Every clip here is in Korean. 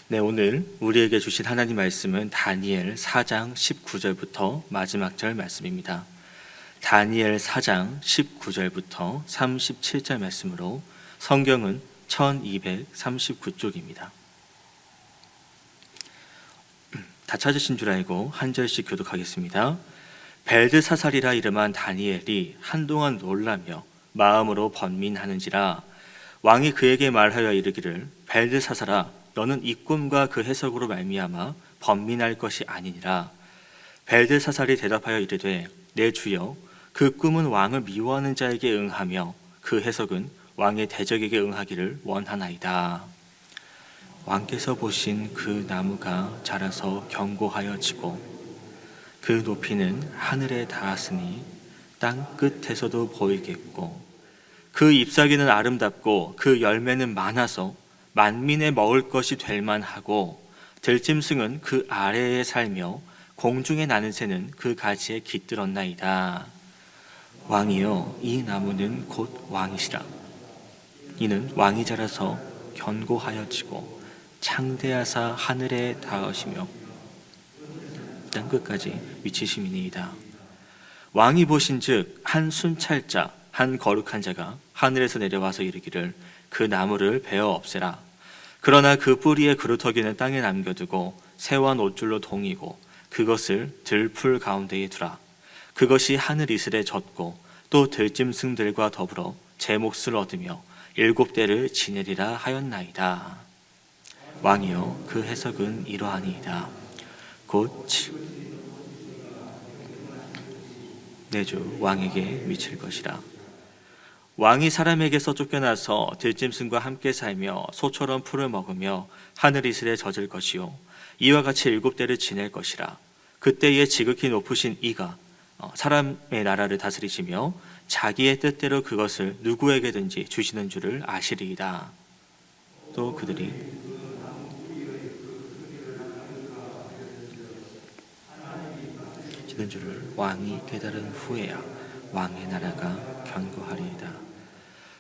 네, 오늘 우리에게 주신 하나님 말씀은 다니엘 4장 19절부터 마지막 절 말씀입니다. 다니엘 4장 19절부터 37절 말씀으로 성경은 1239쪽입니다. 다 찾으신 줄 알고 한 절씩 교독하겠습니다. 벨드사살이라 이름한 다니엘이 한동안 놀라며 마음으로 번민하는지라 왕이 그에게 말하여 이르기를 벨드사살아 너는 이 꿈과 그 해석으로 말미암아 번민할 것이 아니니라. 벨드사살이 대답하여 이르되 내 주여 그 꿈은 왕을 미워하는 자에게 응하며 그 해석은 왕의 대적에게 응하기를 원하나이다. 왕께서 보신 그 나무가 자라서 견고하여 지고 그 높이는 하늘에 닿았으니 땅 끝에서도 보이겠고 그 잎사귀는 아름답고 그 열매는 많아서 만민의 먹을 것이 될 만하고 들짐승은 그 아래에 살며 공중에 나는 새는 그 가지에 깃들었나이다. 왕이여 이 나무는 곧 왕이시라. 이는 왕이 자라서 견고하여 지고 창대하사 하늘에 닿으시며 땅 끝까지 미치심이니이다. 왕이 보신즉 한 순찰자 한 거룩한 자가 하늘에서 내려와서 이르기를 그 나무를 베어 없애라. 그러나 그 뿌리의 그루터기는 땅에 남겨두고 새와 노줄로 동이고 그것을 들풀 가운데에 두라. 그것이 하늘 이슬에 젖고 또 들짐승들과 더불어 제 몫을 얻으며 7대를 지내리라 하였나이다. 왕이여 그 해석은 이러하니이다. 곧 내 주 왕에게 미칠 것이라. 왕이 사람에게서 쫓겨나서 들짐승과 함께 살며 소처럼 풀을 먹으며 하늘 이슬에 젖을 것이요 이와 같이 7대를 지낼 것이라. 그때에 지극히 높으신 이가 사람의 나라를 다스리시며 자기의 뜻대로 그것을 누구에게든지 주시는 줄을 아시리이다. 또 그들이 주시는 줄을 왕이 깨달은 후에야 왕의 나라가 견고하리이다.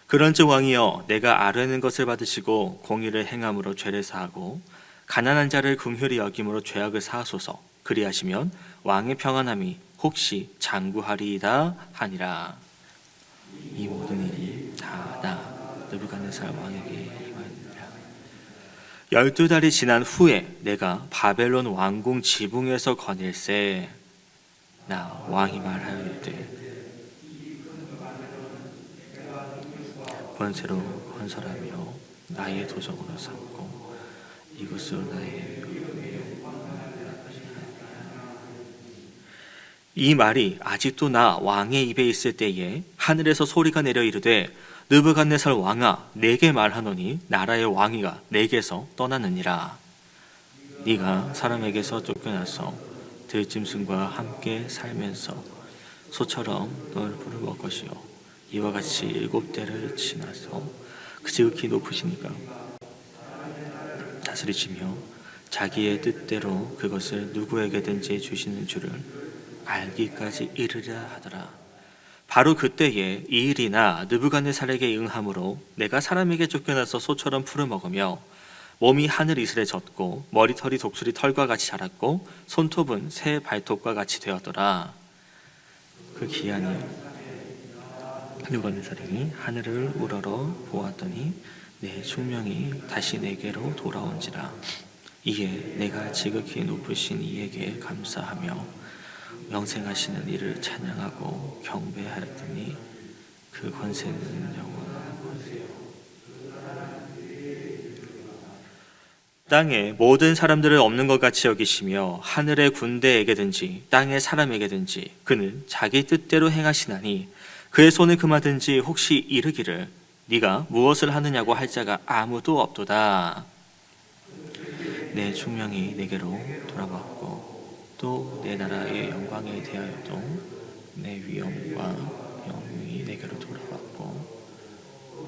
그런즉 왕이여 내가 아뢰는 것을 받으시고 공의를 행함으로 죄를 사하고 가난한 자를 긍휼히 여김으로 죄악을 사하소서. 그리하시면 왕의 평안함이 혹시 장구하리이다 하니라. 이 모든 일이 다 나 느부갓네살 왕에게 임하니라. 12달이 지난 후에 내가 바벨론 왕궁 지붕에서 거닐세 나 왕이 말하여 이르되 권세로 건설하며 나의 도적으로 삼고 이것으로 나의 이 말이 아직도 나 왕의 입에 있을 때에 하늘에서 소리가 내려 이르되 느부갓네살 왕아 내게 말하노니 나라의 왕위가 내게서 떠나느니라. 네가 사람에게서 쫓겨나서 들짐승과 함께 살면서 소처럼 널 부르볼 것이요 이와 같이 7대를 지나서 그 지극히 높으시니까 다스리시며 자기의 뜻대로 그것을 누구에게든지 주시는 줄을 알기까지 이르려 하더라. 바로 그때에 이 일이 나 느부갓네살에게 응함으로 내가 사람에게 쫓겨나서 소처럼 풀을 먹으며 몸이 하늘 이슬에 젖고 머리털이 독수리 털과 같이 자랐고 손톱은 새 발톱과 같이 되었더라. 그 기한이 느부갓네살이 하늘을 우러러 보았더니 내 숙명이 다시 내게로 돌아온지라. 이에 내가 지극히 높으신 이에게 감사하며 영생하시는 이를 찬양하고 경배하였더니 그 권세는 영원하고 땅에 모든 사람들을 없는 것 같이 여기시며 하늘의 군대에게든지 땅의 사람에게든지 그는 자기 뜻대로 행하시나니 그의 손에 금하든지 혹시 이르기를 네가 무엇을 하느냐고 할 자가 아무도 없도다. 내 충명이 내게로 돌아왔고 또 내 나라의 영광에 대하여도 내 위엄과 영웅이 내게로 돌아왔고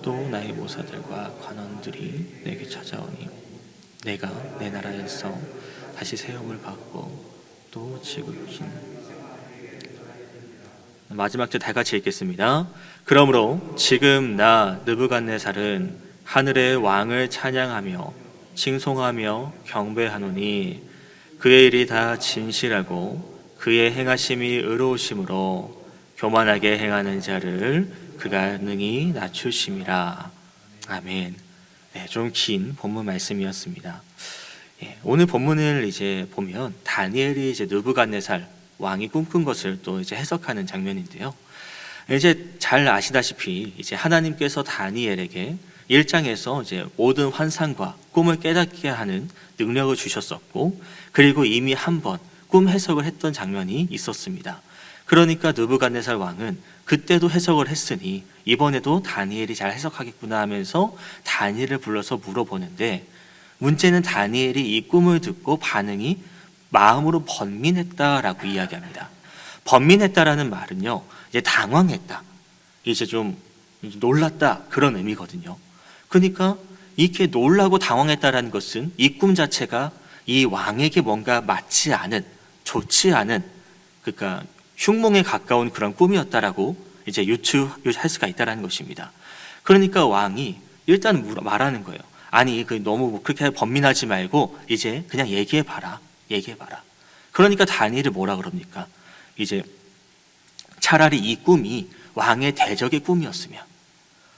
또 나의 모사들과 관원들이 내게 찾아오니 내가 내 나라에서 다시 세움을 받고 또 지극히 마지막 절 다 같이 읽겠습니다. 그러므로 지금 나 느부갓네살은 하늘의 왕을 찬양하며 칭송하며 경배하노니 그의 일이 다 진실하고 그의 행하심이 의로우심으로 교만하게 행하는 자를 그가 능히 낮추심이라. 아멘. 네, 좀 긴 본문 말씀이었습니다. 오늘 본문을 이제 보면 다니엘이 이제 느부갓네살 왕이 꿈꾼 것을 또 이제 해석하는 장면인데요. 이제 잘 아시다시피 이제 하나님께서 다니엘에게 1장에서 이제 모든 환상과 꿈을 깨닫게 하는 능력을 주셨었고, 그리고 이미 한 번 꿈 해석을 했던 장면이 있었습니다. 그러니까 느부갓네살 왕은 그때도 해석을 했으니 이번에도 다니엘이 잘 해석하겠구나 하면서 다니엘을 불러서 물어보는데, 문제는 다니엘이 이 꿈을 듣고 반응이 마음으로 번민했다라고 이야기합니다. 번민했다라는 말은요, 이제 당황했다, 이제 좀 놀랐다, 그런 의미거든요. 그러니까 이렇게 놀라고 당황했다라는 것은 이 꿈 자체가 이 왕에게 뭔가 맞지 않은, 좋지 않은, 그러니까 흉몽에 가까운 그런 꿈이었다라고 이제 유추할 수가 있다라는 것입니다. 그러니까 왕이 일단 말하는 거예요. 아니, 너무 그렇게 번민하지 말고 이제 그냥 얘기해봐라. 그러니까 다니엘이 뭐라 그럽니까? 이제 차라리 이 꿈이 왕의 대적의 꿈이었으면,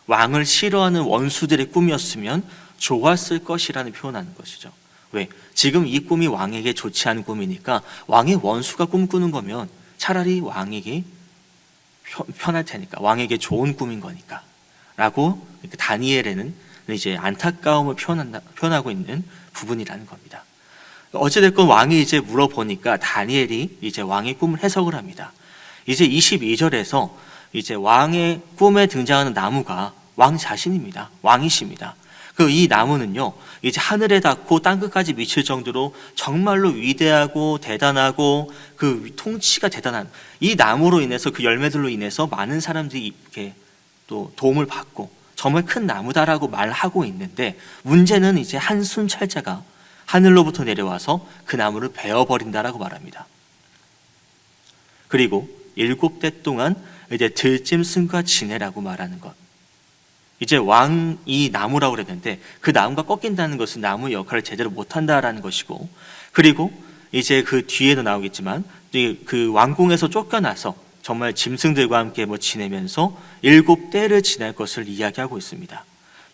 왕을 싫어하는 원수들의 꿈이었으면 좋았을 것이라는 표현하는 것이죠. 왜? 지금 이 꿈이 왕에게 좋지 않은 꿈이니까 왕의 원수가 꿈꾸는 거면 차라리 왕에게 편할 테니까, 왕에게 좋은 꿈인 거니까 라고 다니엘에는 이제 안타까움을 표현하고 있는 부분이라는 겁니다. 어찌됐건 왕이 이제 물어보니까 다니엘이 이제 왕의 꿈을 해석을 합니다. 이제 22절에서 이제 왕의 꿈에 등장하는 나무가 왕 자신입니다. 왕이십니다. 이 나무는요, 이제 하늘에 닿고 땅끝까지 미칠 정도로 정말로 위대하고 대단하고 그 통치가 대단한 이 나무로 인해서, 그 열매들로 인해서 많은 사람들이 이렇게 또 도움을 받고 정말 큰 나무다라고 말하고 있는데, 문제는 이제 한 순찰자가 하늘로부터 내려와서 그 나무를 베어버린다라고 말합니다. 그리고 7대 동안 이제 들짐승과 지내라고 말하는 것. 이제 왕이 나무라고 그랬는데 그 나무가 꺾인다는 것은 나무의 역할을 제대로 못한다라는 것이고, 그리고 이제 그 뒤에도 나오겠지만 그 왕궁에서 쫓겨나서 정말 짐승들과 함께 지내면서 7대를 지날 것을 이야기하고 있습니다.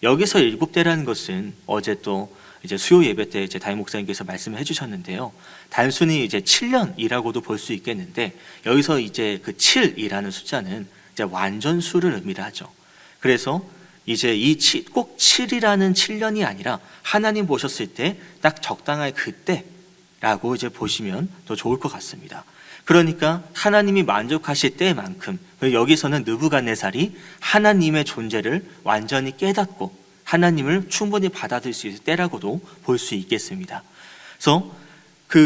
여기서 7대라는 것은 어제 또 이제 수요 예배 때 이제 담임 목사님께서 말씀을 해주셨는데요. 단순히 이제 7년이라고도 볼 수 있겠는데, 여기서 이제 그 7이라는 숫자는 이제 완전수를 의미를 하죠. 그래서 이제 꼭 7이라는 7년이 아니라 하나님 보셨을 때 딱 적당할 그때라고 이제 보시면 더 좋을 것 같습니다. 그러니까 하나님이 만족하실 때만큼, 여기서는 느부갓네살이 하나님의 존재를 완전히 깨닫고 하나님을 충분히 받아들일 수 있을 때라고도 볼 수 있겠습니다. 그래서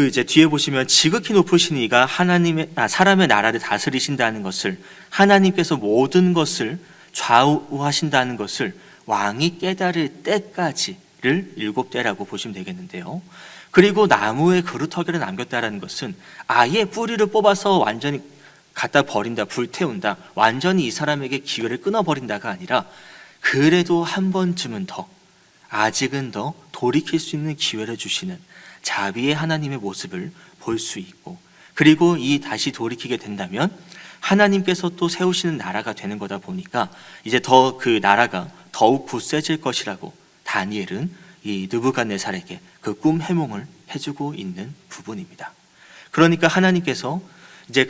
이제 뒤에 보시면 지극히 높으신 이가 사람의 나라를 다스리신다는 것을, 하나님께서 모든 것을 좌우하신다는 것을 왕이 깨달을 때까지를 7대라고 보시면 되겠는데요. 그리고 나무에 그루터기를 남겼다는 것은 아예 뿌리를 뽑아서 완전히 갖다 버린다, 불태운다, 완전히 이 사람에게 기회를 끊어버린다가 아니라 그래도 한 번쯤은 더, 아직은 더 돌이킬 수 있는 기회를 주시는 자비의 하나님의 모습을 볼 수 있고, 그리고 다시 돌이키게 된다면 하나님께서 또 세우시는 나라가 되는 거다 보니까 이제 더 그 나라가 더욱 굳세질 것이라고 다니엘은 이 느부갓네살에게 그 꿈 해몽을 해주고 있는 부분입니다. 그러니까 하나님께서 이제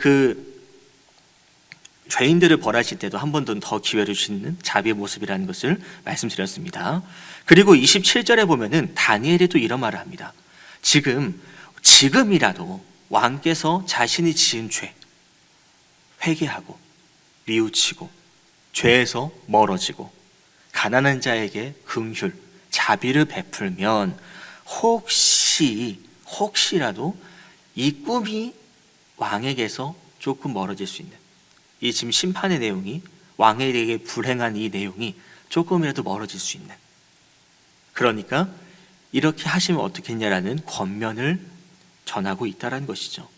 죄인들을 벌하실 때도 한 번 더 기회를 주시는 자비의 모습이라는 것을 말씀드렸습니다. 그리고 27절에 보면은 다니엘이 또 이런 말을 합니다. 지금이라도 왕께서 자신이 지은 죄 회개하고 뉘우치고 죄에서 멀어지고 가난한 자에게 긍휼, 자비를 베풀면 혹시라도 이 꿈이 왕에게서 조금 멀어질 수 있는, 이 지금 심판의 내용이, 왕에게 불행한 이 내용이 조금이라도 멀어질 수 있는, 그러니까 이렇게 하시면 어떻겠냐라는 권면을 전하고 있다는 것이죠.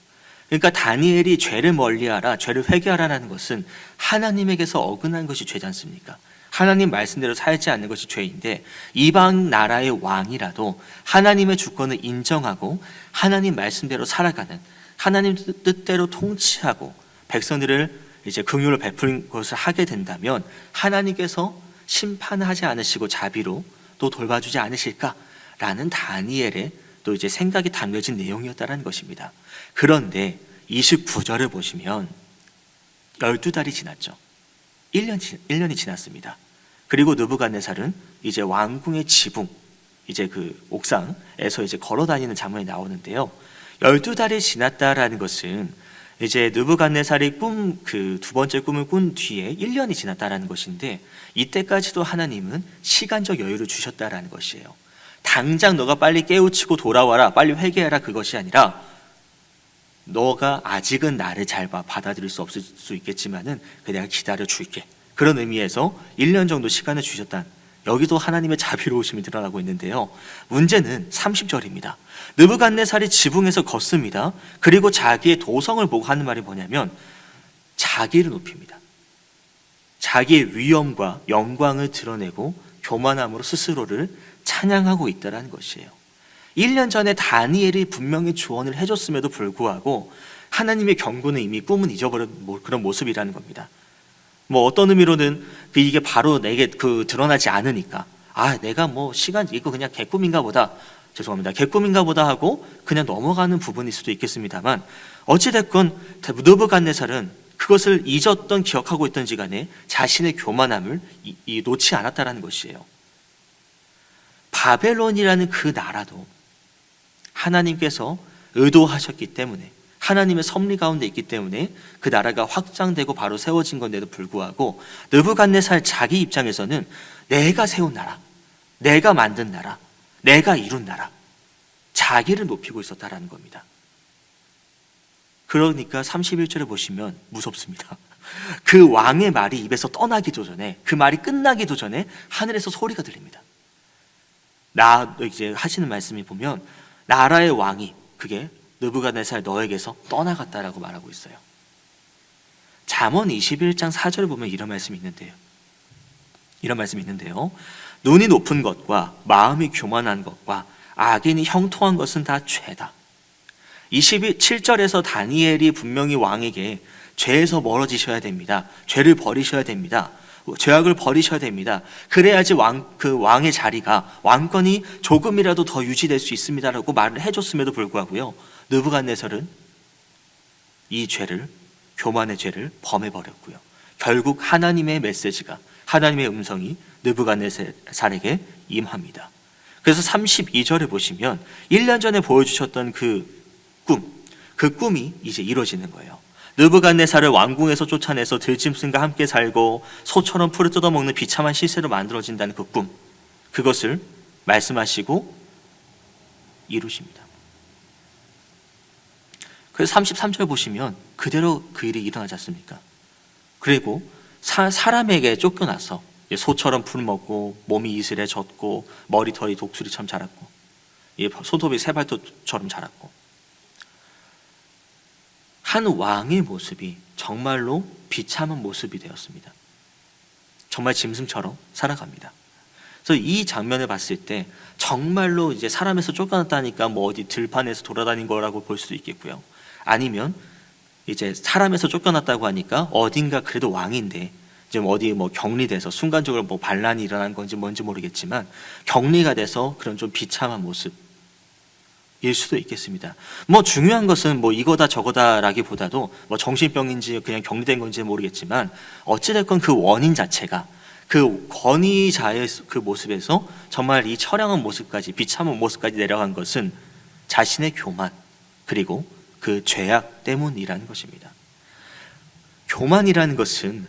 그러니까 다니엘이 죄를 멀리하라, 죄를 회개하라는 것은 하나님에게서 어긋난 것이 죄지 않습니까? 하나님 말씀대로 살지 않는 것이 죄인데, 이방 나라의 왕이라도 하나님의 주권을 인정하고 하나님 말씀대로 살아가는, 하나님 뜻대로 통치하고 백성들을 이제 긍휼을 베푸는 것을 하게 된다면 하나님께서 심판하지 않으시고 자비로 또 돌봐주지 않으실까라는 다니엘의 또 이제 생각이 담겨진 내용이었다는 것입니다. 그런데 29절을 보시면 12달이 지났죠. 1년이 지났습니다. 그리고 느부갓네살은 이제 왕궁의 지붕, 이제 그 옥상에서 이제 걸어 다니는 장면이 나오는데요. 12달이 지났다라는 것은 이제 느부갓네살이 그 두 번째 꿈을 꾼 뒤에 1년이 지났다라는 것인데, 이때까지도 하나님은 시간적 여유를 주셨다라는 것이에요. 당장 너가 빨리 깨우치고 돌아와라, 빨리 회개하라, 그것이 아니라 너가 아직은 나를 잘 받아들일 수 없을 수 있겠지만은 내가 기다려 줄게. 그런 의미에서 1년 정도 시간을 주셨다. 여기도 하나님의 자비로우심이 드러나고 있는데요. 문제는 30절입니다. 느부갓네살이 지붕에서 걷습니다. 그리고 자기의 도성을 보고 하는 말이 뭐냐면 자기를 높입니다. 자기의 위엄과 영광을 드러내고 교만함으로 스스로를 찬양하고 있다는 것이에요. 1년 전에 다니엘이 분명히 조언을 해줬음에도 불구하고 하나님의 경고는 이미 꿈은 잊어버린 그런 모습이라는 겁니다. 뭐 어떤 의미로는 이게 바로 내게 드러나지 않으니까 내가 뭐 시간 이거 그냥 개꿈인가 보다, 죄송합니다, 개꿈인가 보다 하고 그냥 넘어가는 부분일 수도 있겠습니다만, 어찌됐건 느부갓네살은 그것을 잊었던 기억하고 있던지 간에 자신의 교만함을 놓지 않았다라는 것이에요. 바벨론이라는 그 나라도 하나님께서 의도하셨기 때문에, 하나님의 섭리 가운데 있기 때문에 그 나라가 확장되고 바로 세워진 건데도 불구하고 느부갓네살 자기 입장에서는 내가 세운 나라, 내가 만든 나라, 내가 이룬 나라, 자기를 높이고 있었다라는 겁니다. 그러니까 31절에 보시면 무섭습니다. 그 왕의 말이 입에서 떠나기도 전에, 그 말이 끝나기도 전에 하늘에서 소리가 들립니다. 이제 하시는 말씀이 보면 나라의 왕이, 그게 느부갓네살 너에게서 떠나갔다라고 말하고 있어요. 잠언 21장 4절을 보면 이런 말씀이 있는데요. 눈이 높은 것과 마음이 교만한 것과 악인이 형통한 것은 다 죄다. 27절에서 다니엘이 분명히 왕에게 죄에서 멀어지셔야 됩니다. 죄를 버리셔야 됩니다. 죄악을 버리셔야 됩니다. 그래야지 그 왕의 자리가, 왕권이 조금이라도 더 유지될 수 있습니다라고 말을 해줬음에도 불구하고요, 느부갓네살은 이 죄를, 교만의 죄를 범해버렸고요. 결국 하나님의 메시지가, 하나님의 음성이 느부갓네살에게 임합니다. 그래서 32절에 보시면 1년 전에 보여주셨던 그 꿈이 이제 이루어지는 거예요. 느부갓네살을 왕궁에서 쫓아내서 들짐승과 함께 살고 소처럼 풀을 뜯어먹는 비참한 시세로 만들어진다는 그 꿈, 그것을 말씀하시고 이루십니다. 그래서 33절 보시면 그대로 그 일이 일어나지 않습니까? 그리고 사람에게 쫓겨나서 소처럼 풀 먹고 몸이 이슬에 젖고 머리털이 독수리처럼 자랐고 손톱이 새발톱처럼 자랐고, 한 왕의 모습이 정말로 비참한 모습이 되었습니다. 정말 짐승처럼 살아갑니다. 그래서 이 장면을 봤을 때 정말로 이제 사람에서 쫓겨났다니까 뭐 어디 들판에서 돌아다닌 거라고 볼 수도 있겠고요. 아니면 이제 사람에서 쫓겨났다고 하니까 어딘가 그래도 왕인데 지금 어디 뭐 격리돼서 순간적으로 뭐 반란이 일어난 건지 뭔지 모르겠지만 격리가 돼서 그런 좀 비참한 모습 일 수도 있겠습니다. 뭐 중요한 것은 뭐 이거다 저거다라기보다도 뭐 정신병인지 그냥 격리된 건지 모르겠지만 어찌됐건 그 원인 자체가 그 권위자의 그 모습에서 정말 이 처량한 모습까지, 비참한 모습까지 내려간 것은 자신의 교만 그리고 그 죄악 때문이라는 것입니다. 교만이라는 것은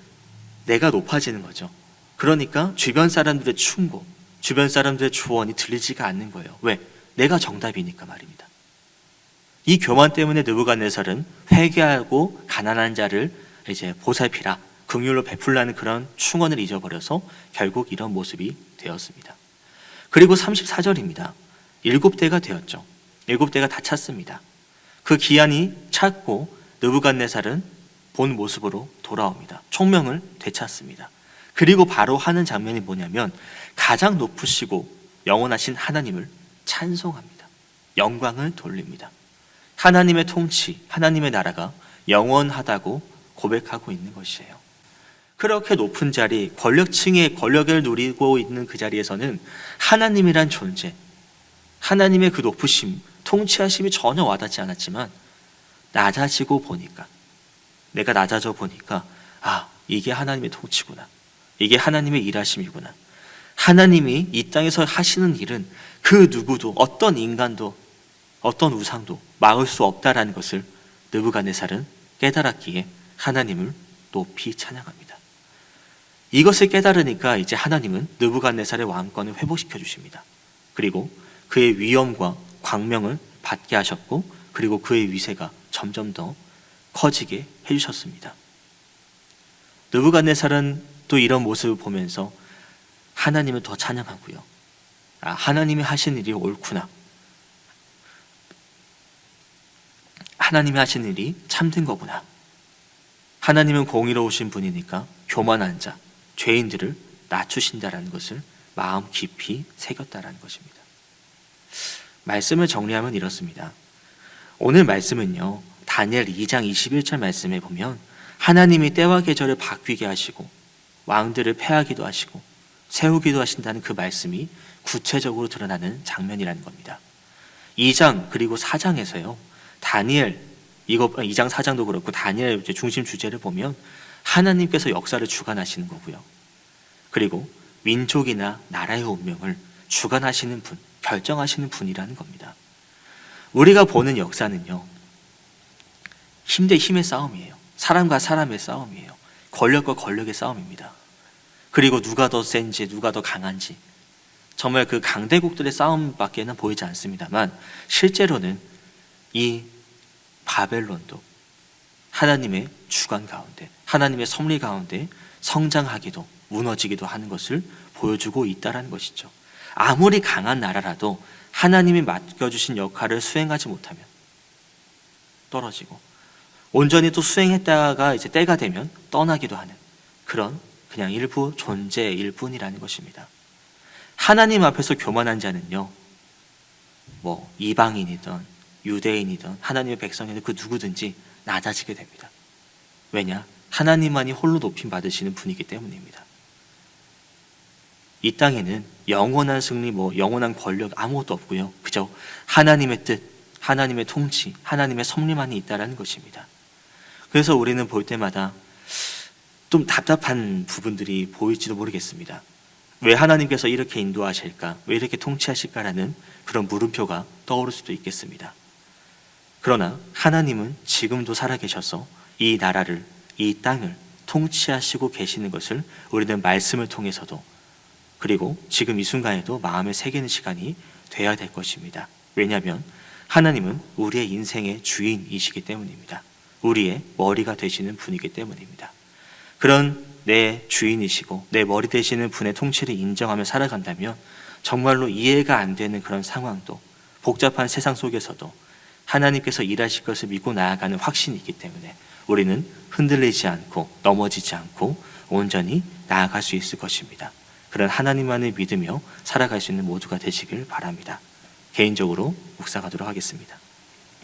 내가 높아지는 거죠. 그러니까 주변 사람들의 충고, 주변 사람들의 조언이 들리지가 않는 거예요. 왜? 내가 정답이니까 말입니다. 이 교만 때문에 느부갓네살은 회개하고 가난한 자를 이제 보살피라, 긍휼로 베풀라는 그런 충언을 잊어버려서 결국 이런 모습이 되었습니다. 그리고 34절입니다. 7대가 되었죠. 7대가 다 찼습니다. 그 기한이 찼고 느부갓네살은 본 모습으로 돌아옵니다. 총명을 되찾습니다. 그리고 바로 하는 장면이 뭐냐면 가장 높으시고 영원하신 하나님을 찬송합니다. 영광을 돌립니다. 하나님의 통치, 하나님의 나라가 영원하다고 고백하고 있는 것이에요. 그렇게 높은 자리, 권력층의 권력을 누리고 있는 그 자리에서는 하나님이란 존재, 하나님의 그 높으심, 통치하심이 전혀 와닿지 않았지만 낮아지고 보니까, 내가 낮아져 보니까 이게 하나님의 통치구나, 이게 하나님의 일하심이구나, 하나님이 이 땅에서 하시는 일은 그 누구도, 어떤 인간도, 어떤 우상도 막을 수 없다라는 것을 느부갓네살은 깨달았기에 하나님을 높이 찬양합니다. 이것을 깨달으니까 이제 하나님은 느부갓네살의 왕권을 회복시켜 주십니다. 그리고 그의 위엄과 광명을 받게 하셨고, 그리고 그의 위세가 점점 더 커지게 해주셨습니다. 느부갓네살은 또 이런 모습을 보면서 하나님을 더 찬양하고요. 하나님이 하신 일이 옳구나, 하나님이 하신 일이 참된 거구나, 하나님은 공의로우신 분이니까 교만한 자, 죄인들을 낮추신다라는 것을 마음 깊이 새겼다라는 것입니다. 말씀을 정리하면 이렇습니다. 오늘 말씀은요, 다니엘 2장 21절 말씀에 보면 하나님이 때와 계절을 바뀌게 하시고 왕들을 패하기도 하시고 세우기도 하신다는 그 말씀이 구체적으로 드러나는 장면이라는 겁니다. 2장 그리고 4장에서요, 다니엘, 2장 4장도 그렇고 다니엘 중심 주제를 보면 하나님께서 역사를 주관하시는 거고요. 그리고 민족이나 나라의 운명을 주관하시는 분, 결정하시는 분이라는 겁니다. 우리가 보는 역사는요, 힘 대 힘의 싸움이에요. 사람과 사람의 싸움이에요. 권력과 권력의 싸움입니다. 그리고 누가 더 센지, 누가 더 강한지, 정말 그 강대국들의 싸움밖에는 보이지 않습니다만, 실제로는 이 바벨론도 하나님의 주관 가운데, 하나님의 섭리 가운데 성장하기도 무너지기도 하는 것을 보여주고 있다는 것이죠. 아무리 강한 나라라도 하나님이 맡겨주신 역할을 수행하지 못하면 떨어지고, 온전히 또 수행했다가 이제 때가 되면 떠나기도 하는 그런 그냥 일부 존재일 뿐이라는 것입니다. 하나님 앞에서 교만한 자는요, 이방인이든 유대인이든 하나님의 백성이든 그 누구든지 낮아지게 됩니다. 왜냐? 하나님만이 홀로 높임 받으시는 분이기 때문입니다. 이 땅에는 영원한 승리, 영원한 권력 아무것도 없고요. 그저 하나님의 뜻, 하나님의 통치, 하나님의 섭리만이 있다는 것입니다. 그래서 우리는 볼 때마다 좀 답답한 부분들이 보일지도 모르겠습니다. 왜 하나님께서 이렇게 인도하실까? 왜 이렇게 통치하실까라는 그런 물음표가 떠오를 수도 있겠습니다. 그러나 하나님은 지금도 살아계셔서 이 나라를, 이 땅을 통치하시고 계시는 것을 우리는 말씀을 통해서도, 그리고 지금 이 순간에도 마음에 새기는 시간이 돼야 될 것입니다. 왜냐하면 하나님은 우리의 인생의 주인이시기 때문입니다. 우리의 머리가 되시는 분이기 때문입니다. 그런 내 주인이시고 내 머리 되시는 분의 통치를 인정하며 살아간다면 정말로 이해가 안 되는 그런 상황도, 복잡한 세상 속에서도 하나님께서 일하실 것을 믿고 나아가는 확신이 있기 때문에 우리는 흔들리지 않고 넘어지지 않고 온전히 나아갈 수 있을 것입니다. 그런 하나님만을 믿으며 살아갈 수 있는 모두가 되시길 바랍니다. 개인적으로 묵상하도록 하겠습니다.